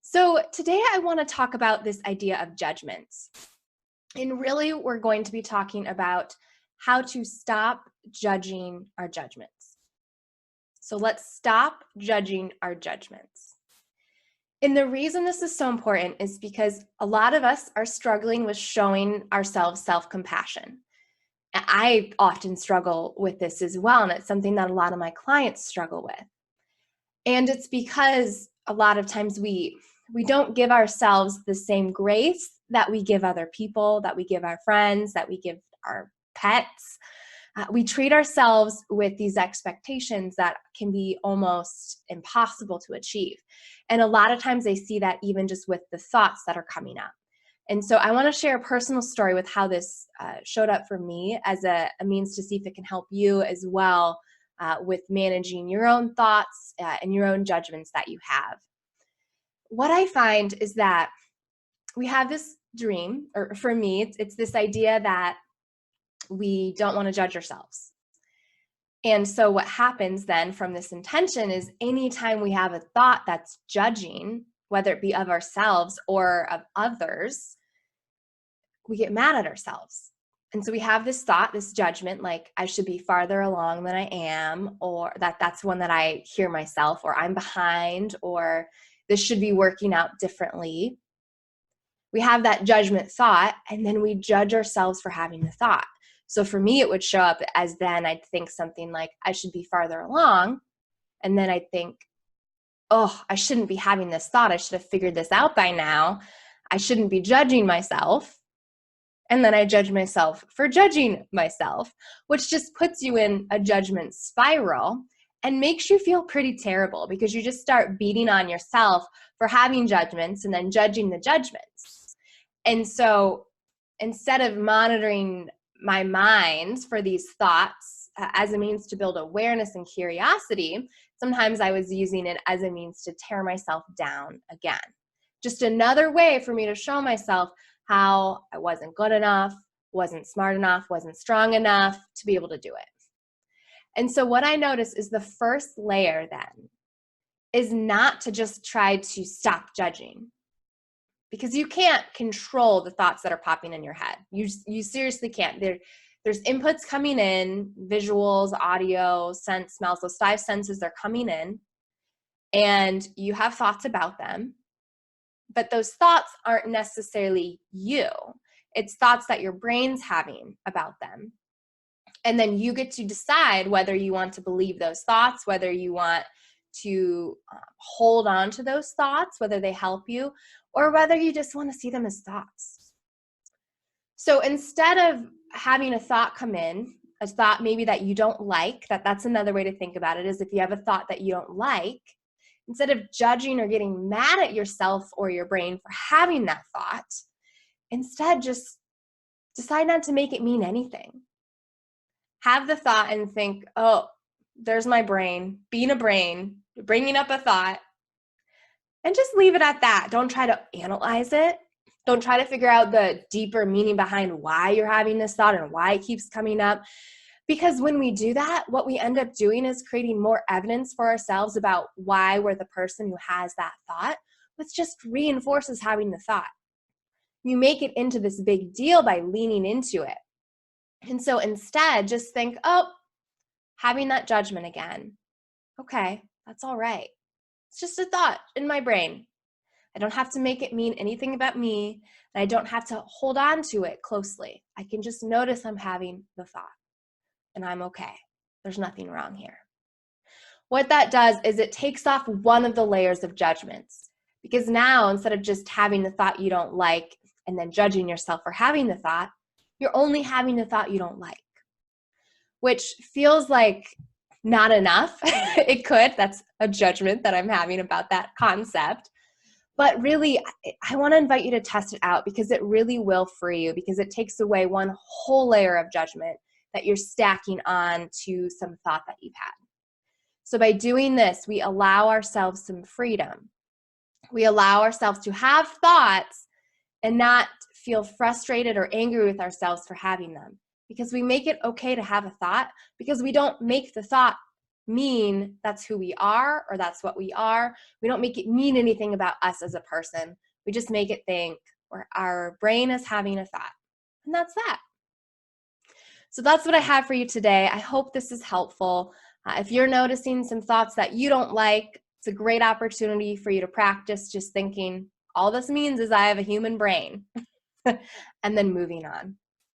So, today I want to talk about this idea of judgments. And really, we're going to be talking about how to stop judging our judgments. So, let's stop judging our judgments. And the reason this is so important is because a lot of us are struggling with showing ourselves self compassion. I often struggle with this as well. And it's something that a lot of my clients struggle with. And it's because a lot of times we don't give ourselves the same grace that we give other people, that we give our friends, that we give our pets. We treat ourselves with these expectations that can be almost impossible to achieve. And a lot of times I see that even just with the thoughts that are coming up. And so I want to share a personal story with how this showed up for me as a means to see if it can help you as well with managing your own thoughts and your own judgments that you have. What I find is that we have this dream, or for me, it's this idea that we don't want to judge ourselves. And so what happens then from this intention is anytime we have a thought that's judging, whether it be of ourselves or of others, we get mad at ourselves. And so we have this thought, this judgment, like I should be farther along than I am, or that's one that I hear myself, or I'm behind, or this should be working out differently. We have that judgment thought, and then we judge ourselves for having the thought. So for me, it would show up as then I'd think something like, I should be farther along. And then I'd think, oh, I shouldn't be having this thought. I should have figured this out by now. I shouldn't be judging myself. And then I judge myself for judging myself, which just puts you in a judgment spiral and makes you feel pretty terrible because you just start beating on yourself for having judgments and then judging the judgments. And so instead of monitoring my mind for these thoughts as a means to build awareness and curiosity, sometimes I was using it as a means to tear myself down again. Just another way for me to show myself how I wasn't good enough, wasn't smart enough, wasn't strong enough to be able to do it. And so what I notice is the first layer then is not to just try to stop judging, because you can't control the thoughts that are popping in your head. You seriously can't. There's inputs coming in, visuals, audio, sense, smells, those five senses are coming in, and you have thoughts about them. But those thoughts aren't necessarily you. It's thoughts that your brain's having about them. And then you get to decide whether you want to believe those thoughts, whether you want to hold on to those thoughts, whether they help you, or whether you just want to see them as thoughts. So instead of having a thought come in, a thought maybe that you don't like, that's another way to think about it, is if you have a thought that you don't like, instead of judging or getting mad at yourself or your brain for having that thought, instead just decide not to make it mean anything. Have the thought and think, oh, there's my brain, being a brain, bringing up a thought, and just leave it at that. Don't try to analyze it. Don't try to figure out the deeper meaning behind why you're having this thought and why it keeps coming up. Because when we do that, what we end up doing is creating more evidence for ourselves about why we're the person who has that thought, which just reinforces having the thought. You make it into this big deal by leaning into it. And so instead, just think, oh, having that judgment again. Okay, that's all right. It's just a thought in my brain. I don't have to make it mean anything about me, and I don't have to hold on to it closely. I can just notice I'm having the thought, and I'm okay. There's nothing wrong here. What that does is it takes off one of the layers of judgments, because now instead of just having the thought you don't like and then judging yourself for having the thought, you're only having the thought you don't like, which feels like not enough. It could. That's a judgment that I'm having about that concept. But really, I want to invite you to test it out, because it really will free you, because it takes away one whole layer of judgment that you're stacking on to some thought that you've had. So by doing this, we allow ourselves some freedom. We allow ourselves to have thoughts and not feel frustrated or angry with ourselves for having them, because we make it okay to have a thought, because we don't make the thought mean that's who we are or that's what we are. We don't make it mean anything about us as a person. We just make it think, or our brain is having a thought. And that's that. So that's what I have for you today. I hope this is helpful. If you're noticing some thoughts that you don't like, it's a great opportunity for you to practice just thinking, all this means is I have a human brain, and then moving on.